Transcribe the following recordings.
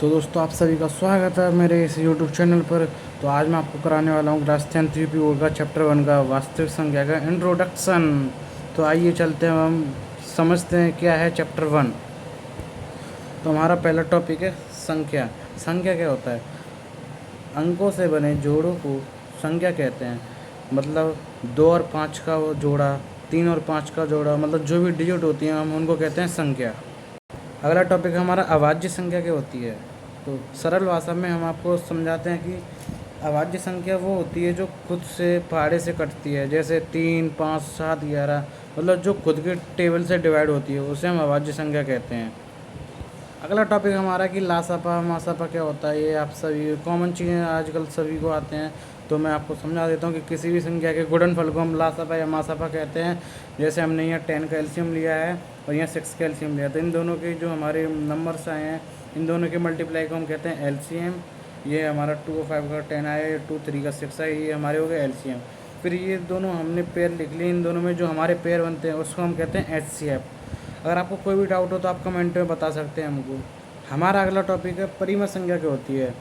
तो दोस्तों आप सभी का स्वागत है मेरे इस यूट्यूब चैनल पर। तो आज मैं आपको कराने वाला हूँ क्लास 10 3P का चैप्टर 1 का वास्तविक संख्या का इंट्रोडक्शन। तो आइए चलते हैं, हम समझते हैं क्या है चैप्टर 1। तो हमारा पहला टॉपिक है संख्या। संख्या क्या होता है? अंकों से बने जोड़ों को संख्या कहते हैं। मतलब 2 और 5 का वो जोड़ा, 3 और 5 का जोड़ा, मतलब जो भी डिजिट होती हैं हम उनको कहते हैं संख्या। अगला टॉपिक हमारा अभाज्य संख्या क्या होती है। तो सरल भाषा में हम आपको समझाते हैं कि अभाज्य संख्या वो होती है जो खुद से पहाड़े से कटती है, जैसे 3, 5, 7, 11, मतलब जो खुद के टेबल से डिवाइड होती है उसे हम अभाज्य संख्या कहते हैं। अगला टॉपिक हमारा कि लासापा मासापा क्या होता है। ये आप सभी कॉमन चीज़ें आजकल सभी को आते हैं, तो मैं आपको समझा देता हूँ कि किसी भी संख्या के गुणनफल को हम लासापा या मासापा कहते हैं। जैसे हमने यहाँ 10 का एलसीएम लिया है और यहाँ 6 का एलसीएम लिया, तो इन दोनों के जो हमारे नंबर्स आए हैं इन दोनों के मल्टीप्लाई को हम कहते हैं एलसीएम। ये हमारा 2 और 5 का 10 आया, 2 3 का 6 है, ये हमारे हो गए एलसीएम। फिर ये दोनों हमने पेयर लिख लिए, इन दोनों में जो हमारे पेयर बनते हैं उसको हम कहते हैं एचसीएफ। अगर आपको कोई भी डाउट हो तो आप कमेंट में बता सकते हैं हमको। हमारा अगला टॉपिक है परिमित संख्या क्या होती है।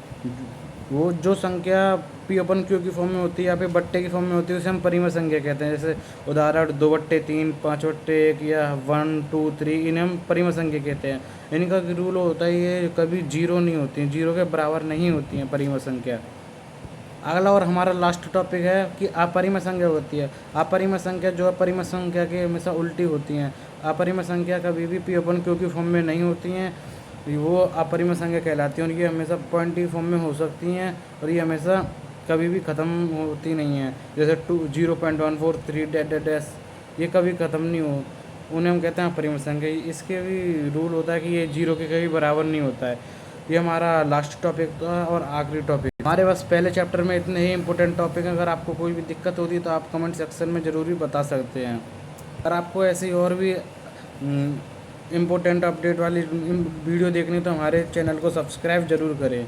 वो जो संख्या पी अपन क्यू की फॉर्म में होती है या फिर बट्टे की फॉर्म में होती है उसे हम परिमित संख्या कहते हैं। जैसे उदाहरण 2/3, 5/1 या 1 2 3, इन्हें हम परिमित संख्या कहते हैं। इनका रूल होता है ये कभी जीरो नहीं होती हैं, जीरो के बराबर नहीं होती हैं परिमित संख्या। अगला और हमारा लास्ट टॉपिक है कि अपरिमित संख्या होती है। अपरिमित संख्या जो है परिमित संख्या के हमेशा उल्टी होती हैं। अपरिमित संख्या कभी भी पी अपन क्यू की फॉर्म में नहीं होती हैं, वो अपरिमित संख्या कहलाती हैं। और ये हमेशा पॉइंट की फॉर्म में हो सकती हैं और ये हमेशा कभी भी ख़त्म होती नहीं हैं। जैसे 0.143 डैश ये कभी ख़त्म नहीं हो, उन्हें हम कहते हैं अपरिमित संख्या। इसके भी रूल होता है कि ये जीरो के कभी बराबर नहीं होता है। ये हमारा लास्ट टॉपिक था और आखिरी टॉपिक। हमारे पास पहले चैप्टर में इतने ही इंपॉर्टेंट टॉपिक हैं। अगर आपको कोई भी दिक्कत होती है तो आप कमेंट सेक्शन में ज़रूर भी बता सकते हैं। अगर आपको ऐसी और भी इम्पोर्टेंट अपडेट वाली वीडियो देखनी तो हमारे चैनल को सब्सक्राइब ज़रूर करें।